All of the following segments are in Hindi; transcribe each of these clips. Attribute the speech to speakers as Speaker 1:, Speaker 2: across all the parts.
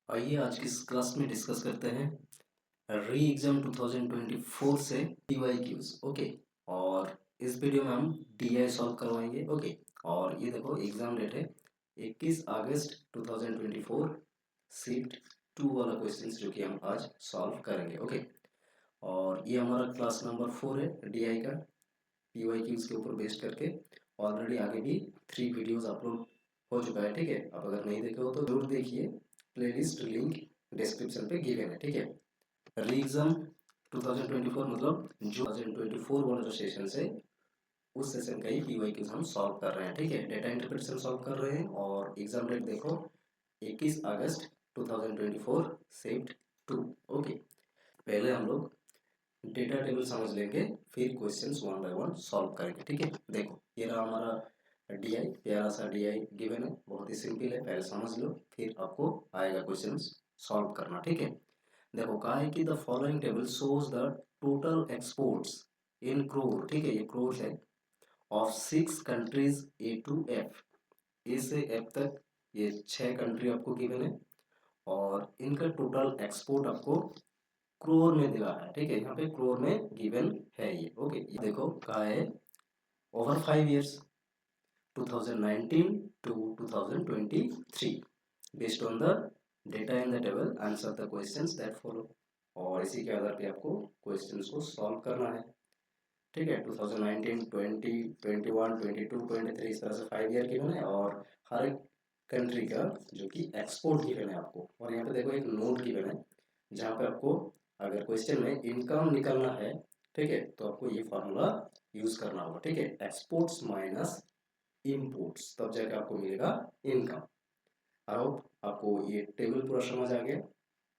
Speaker 1: आइए आज की इस क्लास में डिस्कस करते हैं री एग्जाम 2024 से PYQs। ओके। और इस वीडियो में हम DI सॉल्व करवाएंगे। ओके। और ये देखो एग्जाम डेट है 21 अगस्त 2024, शिफ्ट 2 वाला क्वेश्चन जो कि हम आज सॉल्व करेंगे। ओके। और ये हमारा क्लास नंबर 4 है DI का, PYQs के ऊपर बेस्ड करके। ऑलरेडी आगे भी 3 वीडियोस अपलोड हो चुका है। ठीक है, आप अगर नहीं देखे हो तो जरूर देखिए, प्लेलिस्ट लिंक डिस्क्रिप्शन पे गिवन है। ठीक है। रीएग्जाम 2024 मतलब जो 2024 वाला जो सेशन है उस सेशन का ही PYQs हम सॉल्व कर रहे हैं। ठीक है, डेटा इंटरप्रिटेशन सॉल्व कर रहे हैं। और एग्जाम डेट देखो 21 अगस्त 2024, शिफ्ट 2। ओके। पहले हम लोग डेटा टेबल समझ लेंगे, फिर questions one by one solve करेंगे। ठीक है, देखो ये रहा हमारा DI, प्यारा सा DI गिवन है, बहुत ही सिंपल है, पहले समझ लो फिर आपको आएगा क्वेश्चंस सॉल्व करना। ठीक है, देखो कहा है कि the following table shows the total exports in crore. ठीक है, ये क्रोर है, of 6 countries A to F, A से F तक ये 6 कंट्री आपको गिवन है और इनका टोटल एक्सपोर्ट आपको क्रोर में दिला है। ठीक है, यहाँ पे क्रोर में गिवन है ये। ओके, ये देखो कहा है over 5 years 2019 to 2023 based on the data in the table answer the questions that follow. और इसी के आधार पे आपको क्वेश्चंस को सॉल्व करना है। ठीक है, 2019, 20, 21, 22, 23 इस तरह से 5 ईयर गिवन है और हर एक कंट्री का जो कि एक्सपोर्ट गिवन है आपको। और यहाँ पे देखो एक नोट गिवन है जहाँ पे आपको अगर क्वेश्चन में इनकम निकालना है, ठीक है, तो आपको ये फार्मूला यूज करना होगा। ठीक है, एक्सपोर्ट्स माइनस इनपुट्स, तब जाके आपको मिलेगा इनकम। आई होप आपको ये टेबल पूरा समझ आ गया।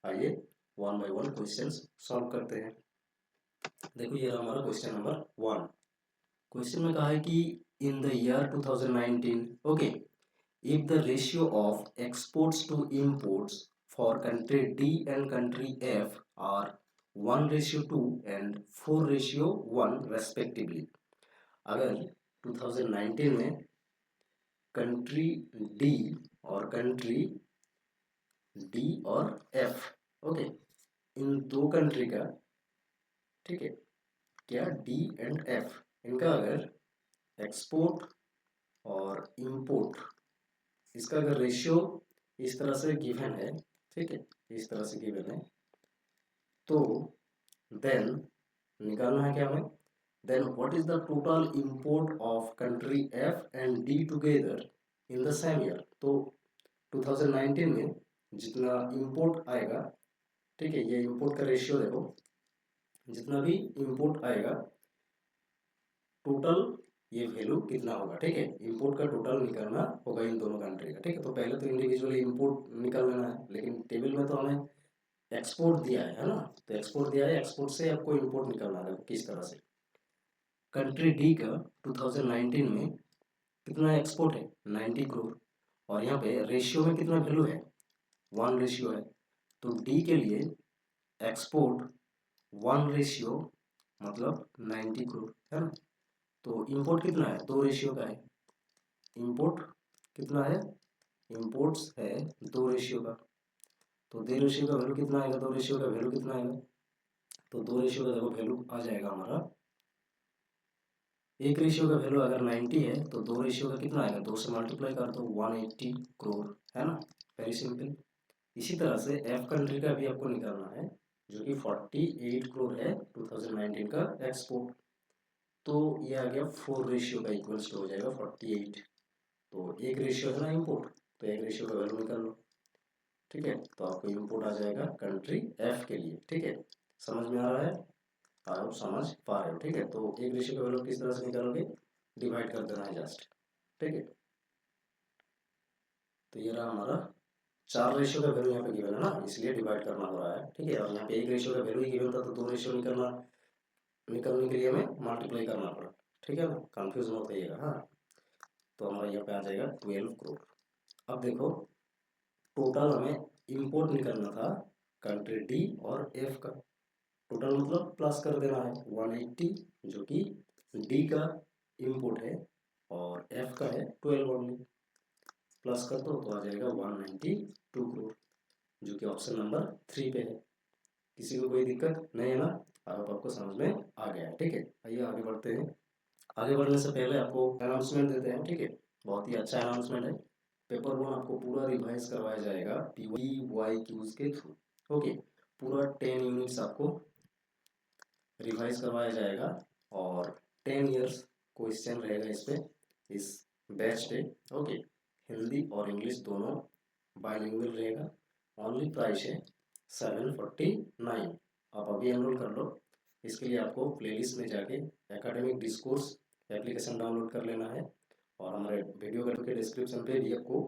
Speaker 1: आइए one by one questions solve करते हैं। देखो ये रहा हमारा क्वेश्चन नंबर 1। क्वेश्चन में कहा है कि in the year 2019, okay, if the ratio of exports to imports for country D and country F are 1:2 and 4:1 respectively, अगर 2019 में कंट्री D और कंट्री D और F, ओके, इन दो कंट्री का, ठीक है, क्या D एंड F इनका अगर एक्सपोर्ट और इंपोर्ट इसका अगर रेशियो इस तरह से गिवन है, ठीक है, इस तरह से गिवन है, तो देन निकालना है क्या हमें, then what is the total import of country F and D together in the same year. तो 2019 में जितना इंपोर्ट आएगा, ठीक है, ये इंपोर्ट का रेशियो देखो, जितना भी इंपोर्ट आएगा टोटल ये वैल्यू कितना होगा। ठीक है, इंपोर्ट का टोटल निकालना होगा इन दोनों कंट्री का। ठीक है, तो पहले तो इंडिविजुअली इंपोर्ट निकाल लेना है, लेकिन टेबल में तो हमें एक्सपोर्ट दिया है ना, तो एक्सपोर्ट दिया है, एक्सपोर्ट से आपको इंपोर्ट निकालना है। किस तरह से, कंट्री डी का 2019 में कितना एक्सपोर्ट है, 90 करोड़, और यहाँ पे रेशियो में कितना वैल्यू है, 1 रेशियो है। तो डी के लिए एक्सपोर्ट 1 रेशियो मतलब 90 करोड़ है ना। तो इंपोर्ट कितना है, 2 रेशियो का है। इंपोर्ट कितना है, इंपोर्ट्स है 2 रेशियो का। तो 2 रेशियो का वैल्यू कितना आएगा, 2 रेशियो का वैल्यू कितना आएगा, तो 2 रेशियो का देखो वैल्यू आ जाएगा हमारा, एक रेशियो का वैल्यू अगर 90 है तो 2 रेशियो का कितना आएगा, 2 से मल्टीप्लाई कर दो, 180 करोड़ है ना। Very simple. इसी तरह से एफ कंट्री का भी आपको निकालना है जो कि 48 करोड़ है 2019 का एक्सपोर्ट। तो ये आ गया 4 रेशियो का इक्वल्स हो जाएगा 48। तो एक रेशियो है ना इंपोर्ट, तो एक रेशियो का वैल्यू निकाल लो। ठीक है, तो आपको इंपोर्ट आ जाएगा कंट्री एफ के लिए। ठीक है, समझ में आ रहा है, आप समझ पा रहे हो। ठीक है, तो एक रेशियो का वैल्यू किस तरह से निकालोगे, डिवाइड कर देना है जस्ट। ठीक है, तो ये रहा हमारा 4 रेशियो का वैल्यू यहाँ पे गिवन है ना, इसलिए डिवाइड करना हो रहा है। ठीक है, और यहाँ पे एक रेशियो का वैल्यू ही गिवन था तो 2 रेशियो निकलने के लिए हमें मल्टीप्लाई करना पड़ा। ठीक है ना, कंफ्यूज मत होइएगा। हाँ, तो हमारा यहाँ पे आ जाएगा 12 करोड़। अब देखो टोटल हमें इंपोर्ट निकलना था कंट्री डी और एफ का, टोटल मतलब प्लस कर देना है 180 जो कि डी का इंपोर्ट है और एफ का है 12 ओनली, प्लस कर दो तो आ जाएगा 192 करोड़। जो कि ऑप्शन नंबर 3 पे है। किसी को कोई दिक्कत नहीं है ना? आपको समझ में आ गया है, ठीक है। आइए आगे बढ़ते हैं। आगे बढ़ने से पहले आपको अनाउंसमेंट देते हैं, ठीक है। बहुत ही अच्छा अनाउंसमेंट है। पेपर 1 आपको पूरा रिवाइज करवाया जाएगा PYQs के थ्रू, ओके। पूरा 10 यूनिट्स आपको रिवाइज करवाया जाएगा और 10 इयर्स क्वेश्चन रहेगा इस पे, इस बैच पे, ओके। हिंदी और इंग्लिश दोनों बाइलिंगुअल रहेगा। ओनली प्राइस है 749। आप अभी एनरोल कर लो। इसके लिए आपको प्लेलिस्ट में जाके एकेडमिक डिस्कोर्स एप्लीकेशन डाउनलोड कर लेना है और हमारे वीडियो के डिस्क्रिप्शन पे भी आपको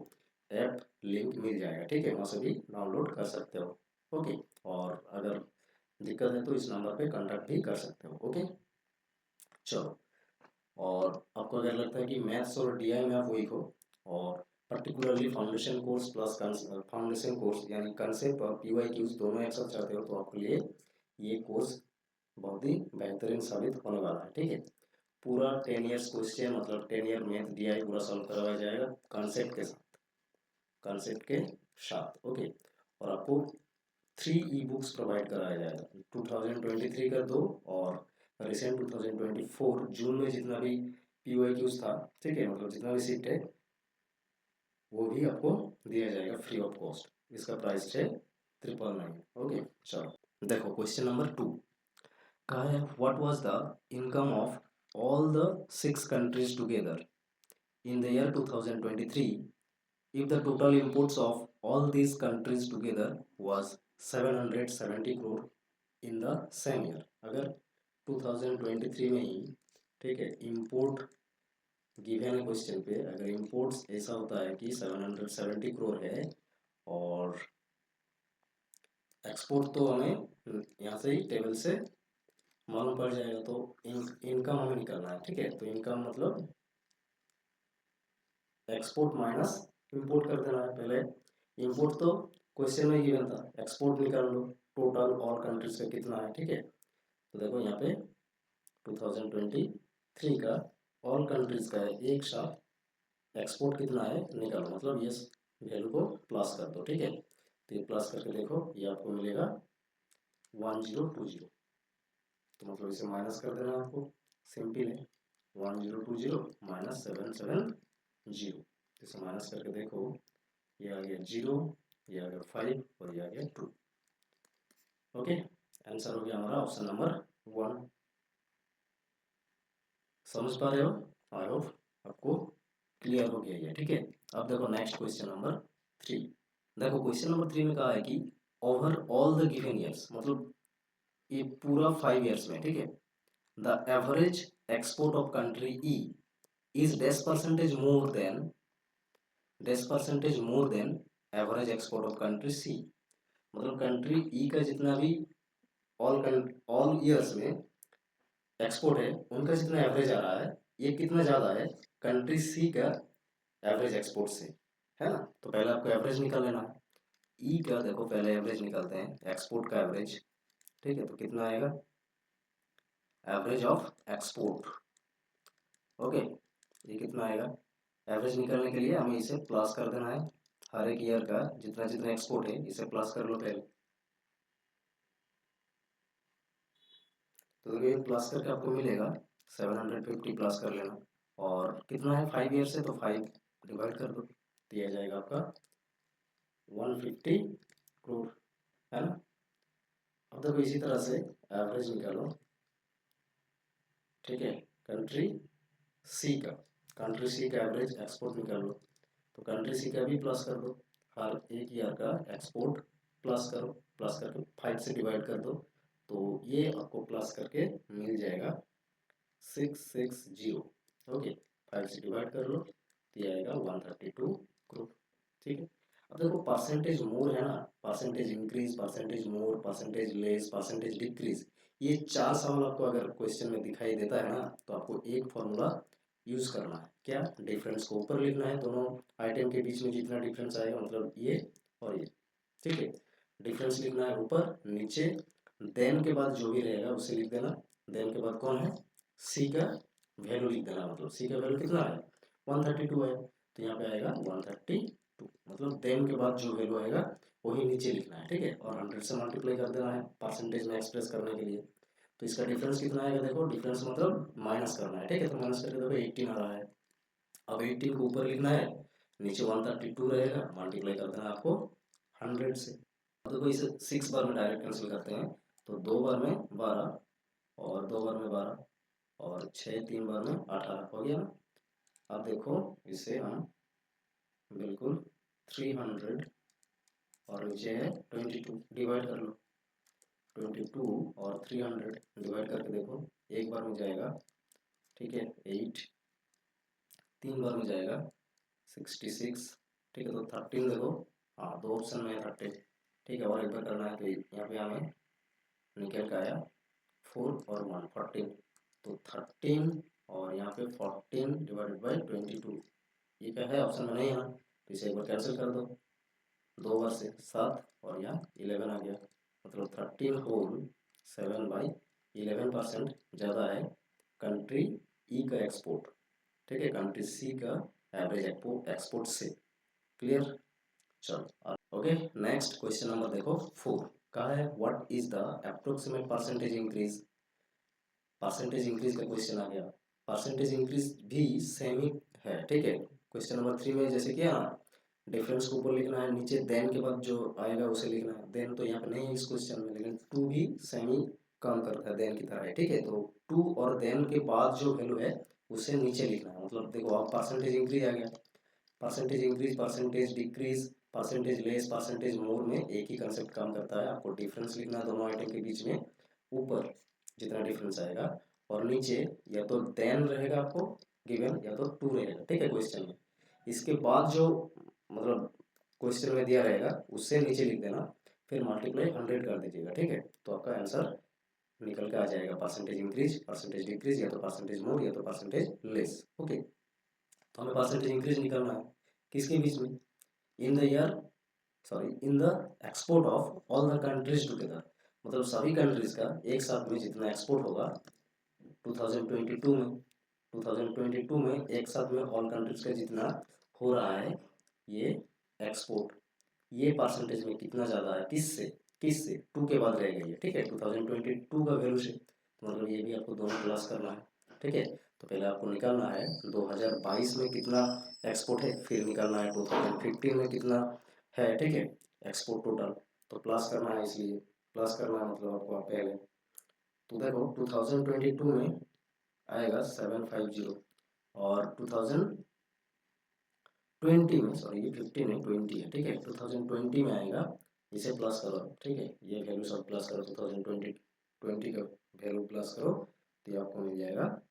Speaker 1: ऐप लिंक मिल जाएगा, ठीक है। वहाँ से भी डाउनलोड कर सकते हो, ओके। और अगर दिक्कत है तो इस नंबर पे कांटेक्ट भी कर सकते हो, ओके। चलो, और आपको अगर लगता है कि मैथ्स और DI में आप वीक हो और particularly foundation course plus foundation course यानी कंसेप्ट और PYQs दोनों एक साथ चाहते हो तो आपके लिए ये कोर्स बहुत ही बेहतरीन साबित होने वाला है, ठीक है। पूरा 10 इयर्स क्वेश्चन मतलब 10 ईयर मैथ DI पूरा सॉल्व करवाया जाएगा कंसेप्ट के साथ, ओके। और आपको 3 ई-बुक्स प्रोवाइड कराया जाएगा। 2023 का 2 और रिसेंट 2024 जून में जितना भी PYQs था, ठीक है, मतलब जितना भी सीट है वो भी आपको दिया जाएगा फ्री ऑफ कॉस्ट। इसका प्राइस है 999, ओके। चलो देखो, क्वेश्चन नंबर 2 कहा है, what was the income of all the 6 countries together in the year 2023 if the total imports of all these countries together was 770 crore in the same year। अगर 2023 में ही, ठीक है, इंपोर्ट गिवन है क्वेश्चन पे, अगर इंपोर्ट्स ऐसा होता है कि 770 करोड़ है और एक्सपोर्ट तो हमें यहाँ से ही टेबल से मालूम पड़ जाएगा, तो इनकम हमें निकालना है, ठीक है। तो इनकम मतलब एक्सपोर्ट माइनस इंपोर्ट कर देना है। पहले इंपोर्ट तो क्वेश्चन में गिवन था, एक्सपोर्ट निकाल लो टोटल ऑल कंट्रीज का कितना है, ठीक है। तो देखो यहाँ पे 2023 का ऑल कंट्रीज का है, एक साथ एक्सपोर्ट कितना है निकालो, मतलब ये वैल्यू को प्लस कर दो, ठीक है। तो ये प्लस करके देखो, ये आपको मिलेगा 1020। तो मतलब इसे माइनस कर देना आपको, सिंपल है। 1020 माइनस 770, इसे माइनस करके देखो, ये आ गया 0, ये आ गया 5 और ये आ गया 2, ओके। आंसर हो गया हमारा ऑप्शन नंबर 1। समझ पा रहे हो? आई होप आपको क्लियर हो गया ये, ठीक है। अब देखो नेक्स्ट क्वेश्चन नंबर 3। देखो क्वेश्चन नंबर 3 में कहा है कि overall the given years, मतलब ये पूरा 5 ईयर्स में, ठीक है, the average export of country E is this percentage more than average export of country C. मतलब कंट्री ई का जितना भी ऑल ईयर्स में एक्सपोर्ट है, उनका जितना एवरेज आ रहा है, ये कितना ज़्यादा है कंट्री सी का एवरेज एक्सपोर्ट से, है ना। तो पहले आपको एवरेज निकाल लेना है। ई का देखो, पहले एवरेज निकालते हैं, एक्सपोर्ट का एवरेज, ठीक है। तो कितना आएगा, एवरेज ऑफ एक्सपोर्ट, ओके। ये कितना आएगा, एवरेज निकालने के लिए हमें इसे प्लस कर देना है, हर एक ईयर का जितना जितना एक्सपोर्ट है इसे प्लस कर लो पहले। तो ये प्लस करके आपको मिलेगा 750, प्लस कर लेना। और कितना है 5 ईयर से, तो 5 डिवाइड कर दो, दिया जाएगा आपका 150 करोड़, है ना। अब देखो इसी तरह से एवरेज निकालो, ठीक है, कंट्री सी का एवरेज एक्सपोर्ट निकाल लो। तो कंट्री सी का भी प्लस कर दो, हर एक ईयर का एक्सपोर्ट प्लस करो, प्लस करके 5 से डिवाइड कर दो, तो ये आपको प्लस करके मिल जाएगा 660, ओके। 5 से डिवाइड कर लो, तो ये आएगा 132 करोड़, ठीक है। अब देखो परसेंटेज मोर है ना, परसेंटेज इंक्रीज, परसेंटेज मोर, परसेंटेज लेस, परसेंटेज डिक्रीज, ये 4 सवाल आपको अगर क्वेश्चन में दिखाई देता है ना, तो आपको एक फॉर्मूला यूज करना है। क्या, डिफरेंस को ऊपर लिखना है, दोनों आइटम के बीच में जितना डिफरेंस आएगा, मतलब ये और ये, ठीक है। डिफरेंस लिखना है ऊपर नीचे, देन के बाद जो भी रहेगा उसे लिख देना। देन के बाद कौन है, सी का वैल्यू लिख देना, मतलब सी का वैल्यू कितना है 132 है, तो यहाँ पे आएगा 132, मतलब देन के बाद जो वैल्यू आएगा वही नीचे लिखना है, ठीक है। और 100 से मल्टीप्लाई कर देना है परसेंटेज में एक्सप्रेस करने के लिए। तो इसका डिफरेंस कितना आएगा, देखो डिफरेंस मतलब माइनस करना है, ठीक है। तो माइनस करके देखो 18 आ रहा है। अब 18 को ऊपर लिखना है, नीचे 132 रहेगा, मल्टीप्लाई कर देना है आपको 100 से। अब देखो इसे 6 बार में डायरेक्ट कैंसिल करते हैं, तो 2 बार में 12 और 2 बार में 12 और 6 3 बार में 18 हो गया ना। अब देखो इसे हम बिल्कुल 300 और नीचे है 22, डिवाइड कर लो। 22 और 300 डिवाइड करके देखो, एक बार में जाएगा, ठीक है 8, 3 बार में जाएगा 66, ठीक है। तो 13 देखो, हाँ 2 ऑप्शन में है 13, ठीक है। और एक बार करना है तो यहाँ पे हमें निकल के आया 4 और 1 14, तो 13 और यहाँ पे 14 डिवाइडेड बाई 22, ये क्या है ऑप्शन में नहीं है ना, तो इसे एक बार कैंसिल कर दो, 2 बार से 7 और यहाँ 11 आ गया, मतलब 13 होल 7/11% ज़्यादा है कंट्री ई का एक्सपोर्ट, ठीक है, कंट्री सी का एवरेज एक्सपोर्ट से। क्लियर, चलो ओके। नेक्स्ट क्वेश्चन नंबर देखो 4 का है, what is the approximate percentage increase. Percentage increase का क्वेश्चन आ गया। परसेंटेज इंक्रीज भी सेम ही है, ठीक है। क्वेश्चन नंबर 3 में जैसे किया ना, डिफरेंस को ऊपर लिखना है, नीचे देन के बाद जो आएगा उसे लिखना है। देन तो यहाँ पे नहीं है इस क्वेश्चन में, लेकिन टू भी सेम ही काम करता है, देन की तरह है, ठीक है। तो टू और देन के बाद जो वैल्यू है उसे नीचे लिखना है। मतलब देखो अब परसेंटेज इंक्रीज आ गया, percentage increase, percentage decrease, percentage less, percentage मोर में एक ही कंसेप्ट काम करता है। आपको डिफरेंस लिखना है दोनों आइटम के बीच में, ऊपर जितना डिफरेंस आएगा, और नीचे या तो देन रहेगा आपको गिवन या तो टू रहेगा, ठीक है क्वेश्चन में। इसके बाद जो मतलब क्वेश्चन में दिया रहेगा उससे नीचे लिख देना, फिर मल्टीप्लाई 100 कर दीजिएगा, ठीक है। तो आपका आंसर निकल के आ जाएगा परसेंटेज इंक्रीज, परसेंटेज डिक्रीज, या तो परसेंटेज मोर या तो परसेंटेज लेस। ओके, तो हमें परसेंटेज इंक्रीज निकालना है किसके बीच में, in the year, sorry in the export of all the countries together, मतलब सभी कंट्रीज का एक साथ में जितना एक्सपोर्ट होगा 2022 में, 2022 में एक साथ में ऑल कंट्रीज का जितना हो रहा है ये एक्सपोर्ट, ये परसेंटेज में कितना ज़्यादा है, किससे टू के बाद रहेगा ये, ठीक है 2022 का वैल्यू से। मतलब ये भी आपको दोनों प्लस करना है, ठीक है। तो पहले आपको निकालना है 2022 में कितना एक्सपोर्ट है, फिर निकालना है 2015 में कितना है, ठीक है एक्सपोर्ट टोटल। तो प्लस करना है, इसलिए प्लस करना है, मतलब आपको पहले तो देखो 2022 में आएगा 750, और 2020 में, सॉरी ये 15 है 20 है, ठीक है 2020 में आएगा, इसे प्लस करो, ठीक है ये वैल्यू सब प्लस करो, 2020 का वैल्यू प्लस करो, तो ये आपको मिल जाएगा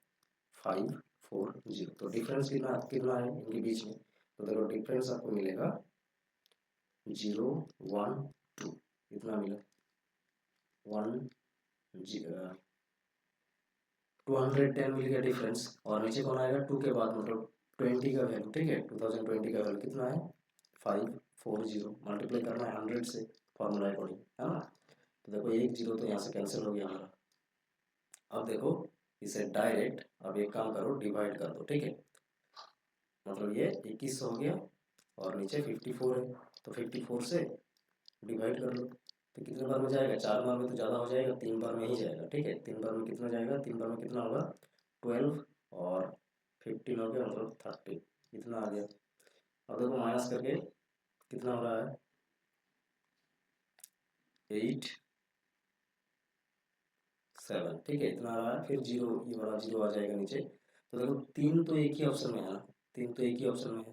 Speaker 1: 540। तो डिफरेंस कितना कितना है इनके बीच में, तो देखो डिफरेंस आपको मिलेगा 012, इतना मिला 210 मिल गया डिफरेंस। और नीचे कौन आएगा टू के बाद, मतलब 20 का वैल्यू, ठीक है 2020 का वैल्यू कितना है 540, मल्टीप्लाई करना है 100 से फॉर्मूला अकॉर्डिंग, है ना। तो देखो एक जीरो तो यहाँ से कैंसिल हो गया हमारा। अब देखो इसे डायरेक्ट अब एक काम करो, डिवाइड कर दो, ठीक है। मतलब ये 21 हो गया और नीचे 54 है, तो 54 से डिवाइड कर लो, तो कितने बार में जाएगा, 4 बार में तो ज़्यादा हो जाएगा, 3 बार में ही जाएगा, ठीक है। 3 बार में कितना जाएगा, 3 बार में कितना होगा 12 और 15 हो गया, मतलब 30, इतना आ गया। अब देखो माइनस करके कितना हो रहा है 8 7, ठीक है इतना आ रहा है, फिर जीरो, ये बड़ा जीरो आ जाएगा नीचे। तो देखो 3 तो एक ही ऑप्शन में है ना, 3 तो एक ही ऑप्शन में है,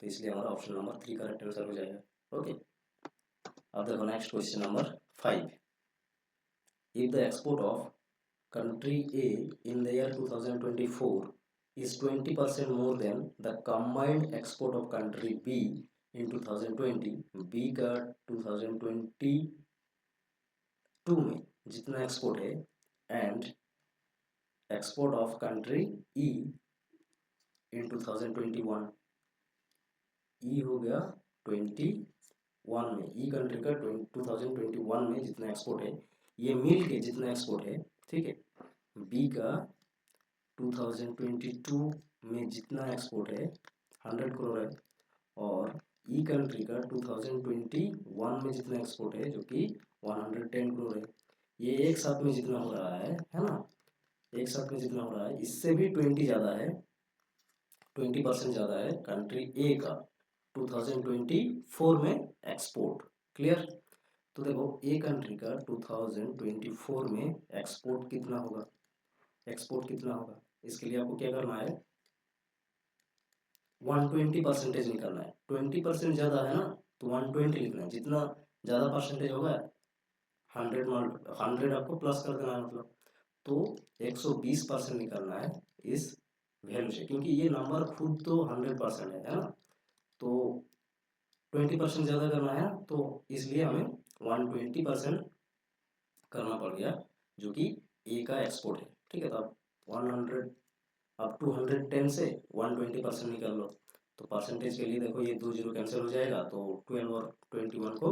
Speaker 1: तो इसलिए हमारा ऑप्शन नंबर 3 करेक्ट आंसर हो जाएगा। ओके, अब देखो next question number 5, if the export of country A in the year 2024 is 20% more than the combined export of country B in 2020, B का 2022 में जितना एक्सपोर्ट है and export of country E in 2021, E हो गया 21 में, E कंट्री का 2021 में जितना एक्सपोर्ट है, ये मिल के जितना एक्सपोर्ट है, ठीक है बी का 2022 में जितना एक्सपोर्ट है 100 करोड़ है, और ई कंट्री का 2021 में जितना एक्सपोर्ट है जो कि 110 करोड़ है, ये एक साथ में जितना हो रहा है ना, एक साथ में जितना हो रहा है इससे भी 20 ज़्यादा है, 20% ज़्यादा है कंट्री ए का 2024 में एक्सपोर्ट। क्लियर? तो देखो ए कंट्री का 2024 में एक्सपोर्ट कितना होगा, एक्सपोर्ट कितना होगा, इसके लिए आपको क्या करना है, 120% निकालना है। 20% ज़्यादा है ना तो 120 लिखना है, जितना ज़्यादा परसेंटेज होगा 100 आपको प्लस कर देना है, मतलब तो 120% निकालना है इस वैल्यू से, क्योंकि ये नंबर खुद तो 100% है ना, तो 20% ज़्यादा करना है तो इसलिए हमें 120% करना पड़ गया, जो कि ए का एक्सपोर्ट है। ठीक है, तो अब 100 अब 210 से 120% निकाल लो, तो परसेंटेज के लिए देखो ये 2 जीरो कैंसिल हो जाएगा, तो 12 और 21 को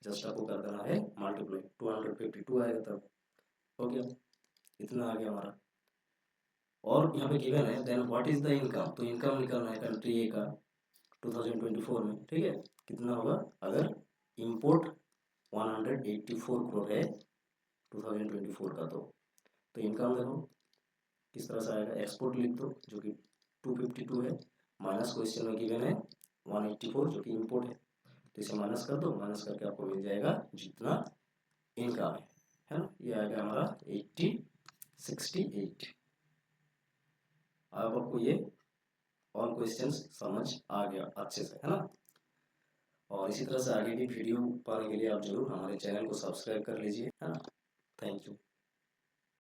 Speaker 1: जस्ट आपको कर देना है मल्टीप्लाई, 252 आएगा, तब हो गया, इतना आ गया हमारा। और यहाँ पे गिवन है then what is the income, तो इनकम निकालना है कंट्री ए का 2024 में। ठीक है, कितना होगा, अगर इंपोर्ट 184 करोड़ है 2024 का, तो इनकम देखो किस तरह से आएगा, एक्सपोर्ट लिख दो जो कि 252 है, माइनस क्वेश्चन में गिवन है 184 जो कि इंपोर्ट है, तो इसे माइनस कर दो, माइनस करके आपको मिल जाएगा जितना इनकम है ना, ये आएगा हमारा 1868। अब आपको ये ऑल क्वेश्चंस समझ आ गया अच्छे से, है ना। और इसी तरह से आगे भी वीडियो पाने के लिए आप जरूर हमारे चैनल को सब्सक्राइब कर लीजिए, है ना। Thank you.